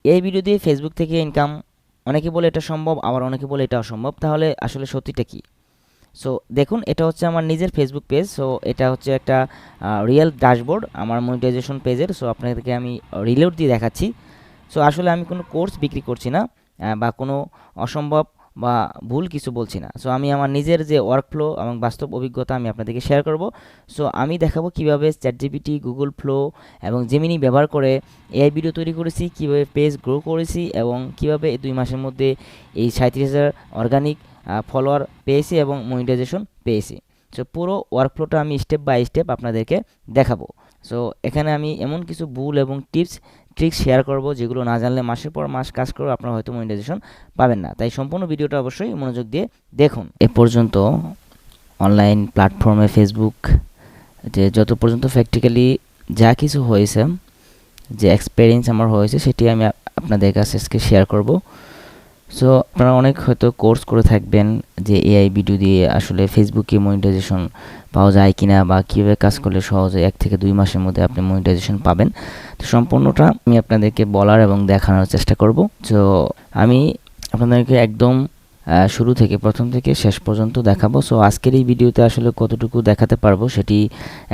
এই ভিডিও দিয়ে ফেসবুক থেকে ইনকাম, অনেকে বলে এটা সম্ভব, আবার অনেকে বলে এটা অসম্ভব। তাহলে আসলে সত্যিটা কি? সো দেখুন, এটা হচ্ছে আমার নিজের ফেসবুক পেজ। সো এটা হচ্ছে একটা রিয়েল ড্যাশবোর্ড আমার মনিটাইজেশন পেজের। সো আপনাদেরকে আমি রিলোড দিয়ে দেখাচ্ছি। সো আসলে আমি কোনো কোর্স বিক্রি করছি না, বা কোনো অসম্ভব বা ভুল কিছু বলছি না। সো আমি আমার নিজের যে ওয়ার্কফ্লো এবং বাস্তব অভিজ্ঞতা আমি আপনাদেরকে শেয়ার করব। সো আমি দেখাবো কিভাবে চ্যাটজিপিটি, গুগল ফ্লো এবং জেমিনি ব্যবহার করে এআই ভিডিও তৈরি করেছি, কিভাবে পেজ গ্রো করেছি এবং কিভাবে 2 মাসের মধ্যে এই 37,000 অর্গানিক ফলোয়ার পেয়েছি এবং মনিটাইজেশন পেয়েছি। সো পুরো ওয়ার্কফ্লোটা আমি স্টেপ বাই স্টেপ আপনাদেরকে দেখাবো। সো এখানে আমি এমন কিছু ভুল এবং টিপস ট্রিক্স শেয়ার করব যেগুলো না জানলে মাসের পর মাস কাজ করে আপনারা হয়তো মনিটাইজেশন পাবেন না। তাই সম্পূর্ণ ভিডিওটা অবশ্যই মনোযোগ দিয়ে দেখুন। এ পর্যন্ত অনলাইন প্ল্যাটফর্মে ফেসবুক যে যত পর্যন্ত প্র্যাকটিক্যালি যা কিছু হয়েছে, যে এক্সপেরিয়েন্স আমার হয়েছে, সেটি আমি আপনাদের কাছে আজকে শেয়ার করব। সো আপনারা অনেক হয়তো কোর্স করে থাকবেন যে এআই ভিডিও দিয়ে আসলে ফেসবুকে মনিটাইজেশন পাওয়া যায় কিনা, বা কীভাবে কাজ করলে সহজে 1 থেকে 2 মাসের মধ্যে আপনি মনিটাইজেশন পাবেন। তো সম্পূর্ণটা আমি আপনাদেরকে বলার এবং দেখানোর চেষ্টা করব। তো আমি আপনাদেরকে একদম শুরু থেকে, প্রথম থেকে শেষ পর্যন্ত দেখাবো। সো আজকের এই ভিডিওতে আসলে কতটুকু দেখাতে পারবো সেটি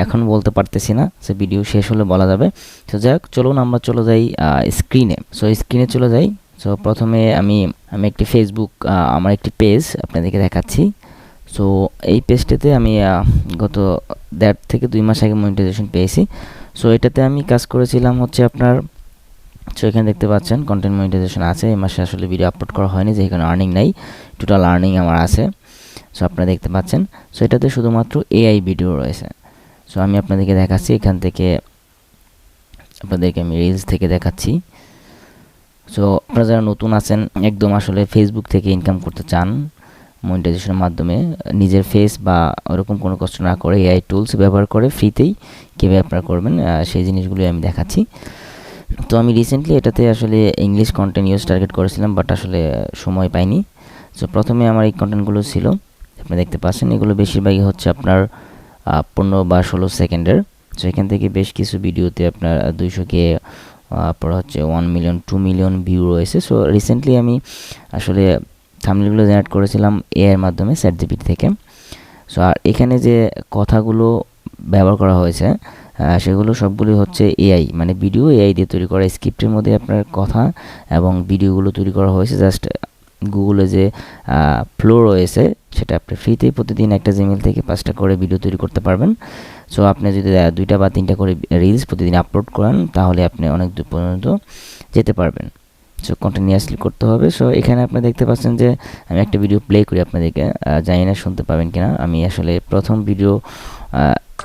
এখন বলতে পারতেছি না, সে ভিডিও শেষ হলে বলা যাবে। তো যাই হোক, চলুন আমরা চলে যাই স্ক্রিনে। সো স্ক্রিনে চলে যাই। সো প্রথমে আমি একটি ফেসবুক, আমার একটি পেজ আপনাদেরকে দেখাচ্ছি। সো এই পেজটাতে আমি গত 1.5 থেকে 2 মাস আগে মনিটাইজেশন পেয়েছি। সো এটাতে আমি কাজ করেছিলাম হচ্ছে আপনার, সো এখানে দেখতে পাচ্ছেন কন্টেন্ট মনিটাইজেশন আছে। এই মাসে আসলে ভিডিও আপলোড করা হয়নি, যে এখানে আর্নিং নাই, টোটাল আর্নিং আমার আছে। সো আপনারা দেখতে পাচ্ছেন। সো এটাতে শুধুমাত্র এআই ভিডিও রয়েছে। সো আমি আপনাদেরকে দেখাচ্ছি, এখান থেকে আপনাদেরকে আমি রিলস থেকে দেখাচ্ছি। সো আপনারা যারা নতুন আছেন, একদম আসলে ফেসবুক থেকে ইনকাম করতে চান মনিটাইজেশনের মাধ্যমে, নিজের ফেস বা ওরকম কোনো কষ্ট না করে এআই টুলস ব্যবহার করে ফ্রিতেই কীভাবে আপনারা করবেন, সেই জিনিসগুলি আমি দেখাচ্ছি। তো আমি রিসেন্টলি এটাতে আসলে ইংলিশ কন্টেন্ট ইউজ টার্গেট করেছিলাম, বাট আসলে সময় পাইনি। সো প্রথমে আমার এই কন্টেন্টগুলো ছিল, আপনি দেখতে পাচ্ছেন, এগুলো বেশিরভাগই হচ্ছে আপনার 15 বা 16 সেকেন্ডের। সো এখান থেকে বেশ কিছু ভিডিওতে আপনার 200K, পর হচ্ছে 1 মিলিয়ন, 2 মিলিয়ন ভিউ রয়েছে। সো রিসেন্টলি আমি আসলে থাম্বনেলগুলো জেনারেট করেছিলাম এআইয়ের মাধ্যমে, চ্যাটজিপিটি থেকে। সো আর এখানে যে কথাগুলো ব্যবহার করা হয়েছে, সেগুলো সবগুলি হচ্ছে এআই, মানে ভিডিও এআই দিয়ে তৈরি করা। স্ক্রিপ্টের মধ্যে আপনার কথা এবং ভিডিওগুলো তৈরি করা হয়েছে। জাস্ট গুগলে যে ফ্লো রয়েছে, সেটা আপনি ফ্রিতেই প্রতিদিন একটা জিমেল থেকে 5টা করে ভিডিও তৈরি করতে পারবেন। সো আপনি যদি 2টা বা 3টা করে রিলস প্রতিদিন আপলোড করেন, তাহলে আপনি অনেক দূর পর্যন্ত যেতে পারবেন। সো কন্টিনিউয়াসলি করতে হবে। সো এখানে আপনি দেখতে পাচ্ছেন যে আমি একটা ভিডিও প্লে করি আপনাদেরকে, জানি না শুনতে পাবেন কিনা। আমি আসলে প্রথম ভিডিও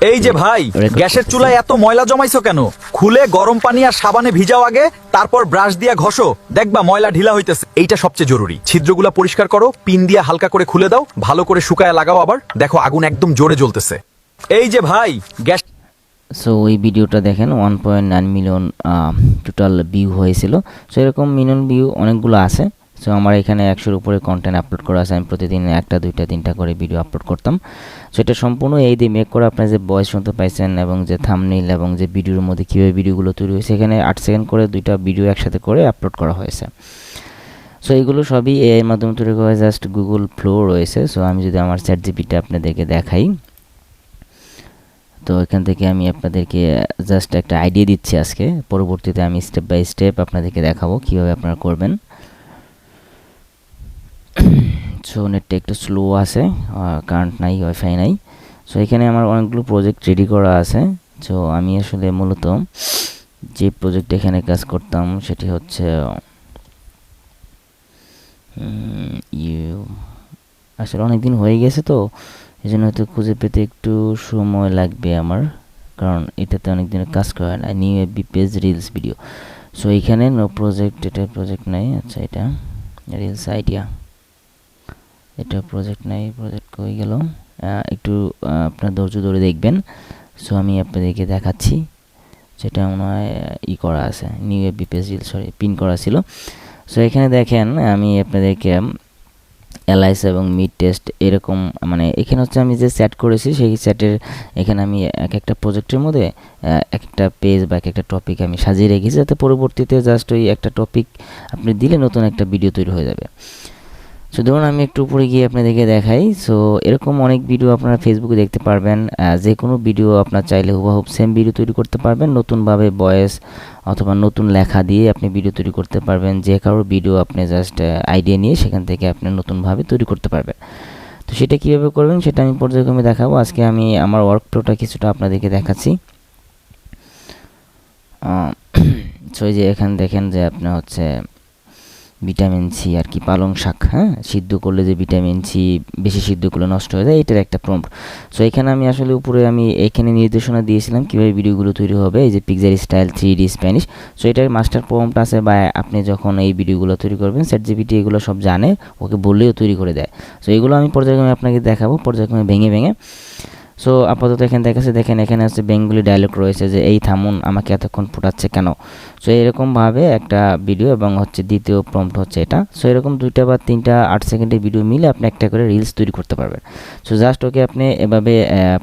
এই যে ভাই, গ্যাসের চুলায় এত ময়লা জমাইছো কেন? খুলে গরম পানি আর সাবানে ভিজাও আগে, তারপর ব্রাশ দিয়া ঘষো, দেখবা ময়লা ঢিলা হইতেছে। এইটা সবচেয়ে জরুরি। ছিদ্রগুলা পরিষ্কার করো, পিন দিয়া হালকা করে খুলে দাও, ভালো করে শুকায় লাগাও। আবার দেখো আগুন একদম জোরে জ্বলতেছে। এই যে ভাই, গ্যাস। সো ওই ভিডিওটা দেখেন 1.9 মিলিয়ন টোটাল ভিউ হয়েছিল। সো এরকম মিলিয়ন ভিউ অনেকগুলো আছে। সো আমার এখানে 100-এর উপরে কন্টেন্ট আপলোড করা আছে। আমি প্রতিদিন 1টা 2টা 3টা করে ভিডিও আপলোড করতাম। সো এটা সম্পূর্ণ এই দিয়ে মেক করে আপনার যে ভয়েস শুনতে পাইছেন এবং যে থাম্বনেইল এবং যে ভিডিওর মধ্যে কীভাবে ভিডিওগুলো তৈরি হয়েছে, এখানে 8 সেকেন্ড করে 2টা ভিডিও একসাথে করে আপলোড করা হয়েছে। সো এগুলো সবই এআইয়ের মাধ্যমে তৈরি করা, জাস্ট গুগল ফ্লো রয়েছে। সো আমি যদি আমার চ্যাটজিপিটি আপনাদেরকে দেখাই, তো এখান থেকে আমি আপনাদেরকে জাস্ট একটা আইডিয়া দিচ্ছি আজকে, পরবর্তীতে আমি স্টেপ বাই স্টেপ আপনাদেরকে দেখাবো কীভাবে আপনারা করবেন। সো নেটটা একটু স্লো আছে, কারেন্ট নাই, ওয়াইফাই নাই। সো এখানে আমার অনেকগুলো প্রজেক্ট রেডি করা আছে। সো আমি আসলে মূলত যে প্রজেক্ট এখানে কাজ করতাম সেটি হচ্ছে আসলে অনেক দিন হয়ে গেছে, তো এই জন্য হয়তো খুঁজে পেতে একটু সময় লাগবে আমার, কারণ এটাতে অনেক দিনের কাজ করা না। New FB page reels video. So এইখানে নো প্রজেক্ট, এটা প্রজেক্ট নাই। আচ্ছা, এটা রিলস আইডিয়া, এটা প্রজেক্ট নাই। প্রজেক্ট কই গেল? একটু আপনার ধৈর্য ধরে দেখবেন। সো আমি আপনাদেরকে দেখাচ্ছি, যেটা মনে হয় করা আছে, new FB page reels, sorry, pin করা ছিল। সো এখানে দেখেন, আমি আপনাদেরকে অ্যালাইস এবং মিড টেস্ট এরকম, মানে এখানে হচ্ছে আমি যে সেট করেছি সেই সেটের এখানে আমি এক একটা প্রজেক্টের মধ্যে একটা পেজ বা এক একটা টপিক আমি সাজিয়ে রেখেছি, যাতে পরবর্তীতে জাস্ট ওই একটা টপিক আপনি দিলে নতুন একটা ভিডিও তৈরি হয়ে যাবে। সো ধরুন আমি একটু উপরে গিয়ে আপনাদেরকে দেখাই। সো এরকম অনেক ভিডিও আপনারা ফেসবুকে দেখতে পারবেন। যে কোনো ভিডিও আপনার চাইলে হুবহুব সেম ভিডিও তৈরি করতে পারবেন, নতুনভাবে ভয়েস অথবা নতুন লেখা দিয়ে আপনি ভিডিও তৈরি করতে পারবেন। যে কারোর ভিডিও আপনি জাস্ট আইডিয়া নিয়ে সেখান থেকে আপনি নতুনভাবে তৈরি করতে পারবেন। তো সেটা কীভাবে করবেন সেটা আমি পর্যায়ক্রমে দেখাবো। আজকে আমি আমার ওয়ার্ক ফ্লোটা কিছুটা আপনাদেরকে দেখাচ্ছি। সো এই যে এখানে দেখেন যে আপনার হচ্ছে ভিটামিন সি আর কি, পালং শাক, হ্যাঁ, সিদ্ধ করলে যে ভিটামিন সি বেশি সিদ্ধ করলে নষ্ট হয়ে যায়, এটার একটা প্রম্পট। সো এখানে আমি আসলে উপরে আমি এখানে নির্দেশনা দিয়েছিলাম কীভাবে ভিডিওগুলো তৈরি হবে, এই যে picture style 3D Spanish. So এটার মাস্টার প্রম্পট আছে, বা আপনি যখন এই ভিডিওগুলো তৈরি করবেন চ্যাটজিপিটি এগুলো সব জানে, ওকে বললেও তৈরি করে দেয়। সো এগুলো আমি পর্যায়ক্রমে আপনাকে দেখাবো, পর্যায়ক্রমে ভেঙে ভেঙে। সো আপাতত এখানে দেখাচ্ছে, দেখেন এখানে হচ্ছে বেঙ্গলি ডায়লগ রয়েছে যে এই থামুন, আমাকে এতক্ষণ ফোটাচ্ছে কেন। সো এরকমভাবে একটা ভিডিও, এবং হচ্ছে দ্বিতীয় প্রম্পট হচ্ছে এটা। সো এরকম 2টা বা 3টা 8 সেকেন্ডের ভিডিও মিলে আপনি একটা করে রিলস তৈরি করতে পারবেন। সো জাস্ট ওকে আপনি এভাবে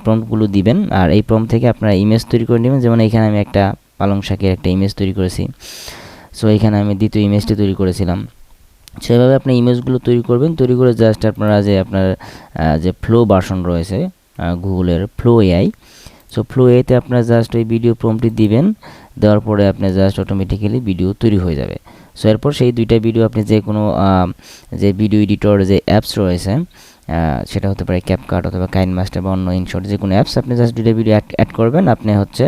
প্রম্পটগুলো দিবেন, আর এই প্রম্পট থেকে আপনারা ইমেজ তৈরি করে নেবেন। যেমন এখানে আমি একটা পালং শাকের একটা ইমেজ তৈরি করেছি। সো এখানে আমি দ্বিতীয় ইমেজটি তৈরি করেছিলাম। সেভাবে আপনি ইমেজগুলো তৈরি করবেন, তৈরি করে জাস্ট আপনারা যে আপনার যে ফ্লো ভার্সন রয়েছে গুগলের ফ্লো এআই, সো ফ্লো এতে আপনার জাস্ট ওই ভিডিও প্রম্পটটি দিবেন, দেওয়ার পরে আপনার জাস্ট অটোমেটিক্যালি ভিডিও তৈরি হয়ে যাবে। সো এরপর সেই 2টা ভিডিও আপনি যে কোনো যে ভিডিও এডিটর যে অ্যাপস রয়েছে, সেটা হতে পারে ক্যাপকাট অথবা কাইনমাস্টার বা অন্য ইনশর্ট যে কোনো অ্যাপস, আপনি জাস্ট 2টা ভিডিও অ্যাড করবেন। আপনি হচ্ছে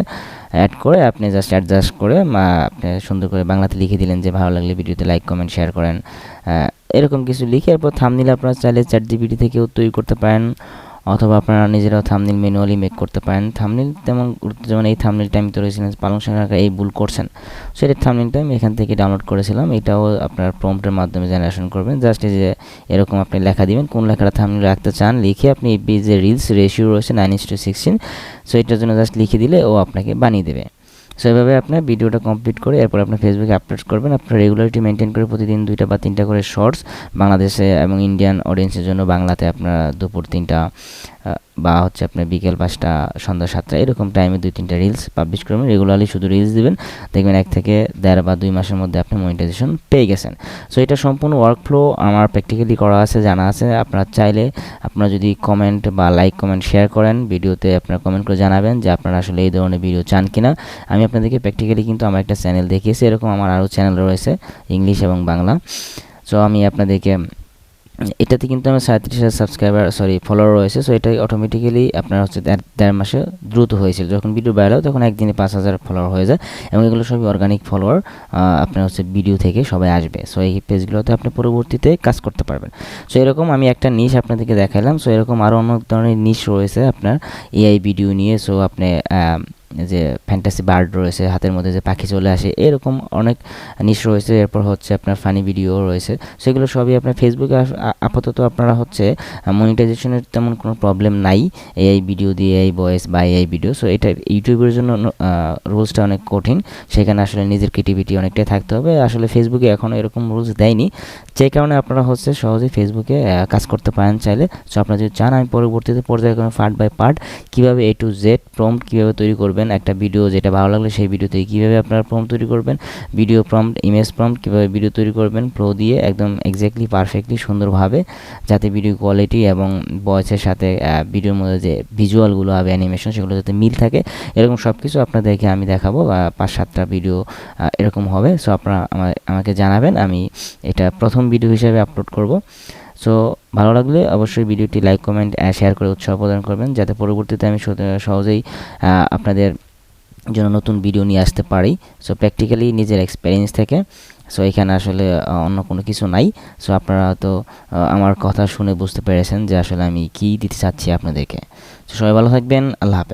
অ্যাড করে আপনি জাস্ট অ্যাডজাস্ট করে আপনি সুন্দর করে বাংলাতে লিখে দিলেন যে ভালো লাগলে ভিডিওতে লাইক কমেন্ট শেয়ার করেন, এরকম কিছু লিখে এরপর থাম্বনেল আপনারা চাইলে চ্যাটজিপিটি থেকেও তৈরি করতে পারেন, অথবা আপনারা নিজেরাও থাম্বনেল ম্যানুয়ালি মেক করতে পারেন। থাম্বনেল তেমন গুরুত্ব, যেমন এই থাম্বনেলটা আমি করেছিলাম পালং শাক এই ভুল করছেন, সেটার থাম্বনেলটা আমি এখান থেকে ডাউনলোড করেছিলাম। এটাও আপনার প্রম্পটের মাধ্যমে জেনারেশন করবেন। জাস্ট এই যে এরকম আপনি লেখা দিবেন, কোন লেখাটা থাম্বনেল রাখতে চান, লিখে আপনি এই যে রিলস রেশিও রয়েছে 9:16, সো এটার জন্য জাস্ট লিখে দিলে ও আপনাকে বানিয়ে দেবে। সো এভাবে আপনার ভিডিওটা কমপ্লিট করে এরপর আপনার ফেসবুকে আপলোড করবেন। আপনার রেগুলারিটি মেনটেন করে প্রতিদিন 2টা বা 3টা করে শর্টস বাংলাদেশে এবং ইন্ডিয়ান অডিয়েন্সের জন্য বাংলাতে আপনারা দুপুর 3টা বা হচ্ছে আপনার বিকেল 5টা সন্ধ্যা 7টা এরকম টাইমে 2-3টা রিলস পাবলিশ করবেন। রেগুলারলি শুধু রিলস দিবেন, দেখবেন 1 থেকে 1.5 বা 2 মাসের মধ্যে আপনি মনিটাইজেশন পেয়ে গেছেন। সো এটা সম্পূর্ণ ওয়ার্কফ্লো আমার প্র্যাকটিক্যালি করা আছে, জানা আছে। আপনারা চাইলে আপনারা যদি কমেন্ট বা লাইক কমেন্ট শেয়ার করেন ভিডিওতে, আপনারা কমেন্ট করে জানাবেন যে আপনারা আসলে এই ধরনের ভিডিও চান কিনা। আমি আপনাদেরকে প্র্যাকটিক্যালি কিন্তু আমার একটা চ্যানেল দেখিয়েছি, এরকম আমার আরও চ্যানেল রয়েছে ইংলিশ এবং বাংলা। সো আমি আপনাদেরকে এটাতে কিন্তু আমার 37,000 সাবস্ক্রাইবার ফলোয়ার রয়েছে। সো এটা অটোমেটিক্যালি আপনার হচ্ছে 1.5 মাসে দ্রুত হয়েছিল। যখন ভিডিও ভাইরাল হয় তখন একদিনে 5,000 ফলোয়ার হয়ে যায়, এবং এগুলো সবই অর্গানিক ফলোয়ার, আপনার হচ্ছে ভিডিও থেকে সবাই আসবে। সো এই পেজগুলোতে আপনি পরবর্তীতে কাজ করতে পারবেন। সো এরকম আমি একটা নিশ আপনাদেরকে দেখালাম। সো এরকম আরও অনেক ধরনের নিশ রয়েছে আপনার এআই ভিডিও নিয়ে। সো আপনি যে ফ্যান্টাসি বার্ড রয়েছে, হাতের মধ্যে যে পাখি চলে আসে, এরকম অনেক নিশ রয়েছে। এরপর হচ্ছে আপনার ফানি ভিডিও রয়েছে, সেগুলো সবই আপনার ফেসবুকে আপাতত আপনারা হচ্ছে মনিটাইজেশনের তেমন কোনো প্রবলেম নাই এআই ভিডিও দিয়ে, এই ভয়েস বা এআই ভিডিও। সো এটা ইউটিউবের জন্য রুলসটা অনেক কঠিন, সেখানে আসলে নিজের ক্রিয়েটিভিটি অনেকটাই থাকতে হবে। আসলে ফেসবুকে এখনও এরকম রুলস দেয়নি, যে কারণে আপনারা হচ্ছে সহজেই ফেসবুকে কাজ করতে পারেন চাইলে। সো আপনারা যদি চান আমি পরবর্তীতে পর্যায়ক্রমে পার্ট বাই পার্ট কীভাবে A to Z প্রম্পট কীভাবে তৈরি করবেন, একটা ভিডিও যেটা ভালো লাগলে সেই ভিডিওতে কীভাবে আপনারা প্রম্পট তৈরি করবেন, ভিডিও প্রম্পট, ইমেজ প্রম্পট কীভাবে ভিডিও তৈরি করবেন ফ্লো দিয়ে একদম এক্স্যাক্টলি পারফেক্টলি সুন্দরভাবে, যাতে ভিডিও কোয়ালিটি এবং ভয়েসের সাথে ভিডিওর মধ্যে যে ভিজুয়ালগুলো হবে অ্যানিমেশন সেগুলো যাতে মিল থাকে, এরকম সব কিছু আপনাদেরকে আমি দেখাবো। 5-7টা ভিডিও এরকম হবে। সো আপনারা আমাকে জানাবেন, আমি এটা প্রথম ভিডিও হিসেবে আপলোড করব। সো ভালো লাগলে অবশ্যই ভিডিওটি লাইক কমেন্ট শেয়ার করে উৎসাহ প্রদান করবেন, যাতে পরবর্তীতে আমি সহজেই আপনাদের জন্য নতুন ভিডিও নিয়ে আসতে পারি। সো প্র্যাকটিক্যালি নিজের এক্সপিরিয়েন্স থেকে। সো এখানে আসলে অন্য কোনো কিছু নাই। সো আপনারা তো আমার কথা শুনে বুঝতে পেরেছেন যে আসলে আমি কী দিতে চাচ্ছি আপনাদেরকে। সো সবাই ভালো থাকবেন, আল্লাহ হাফেজ।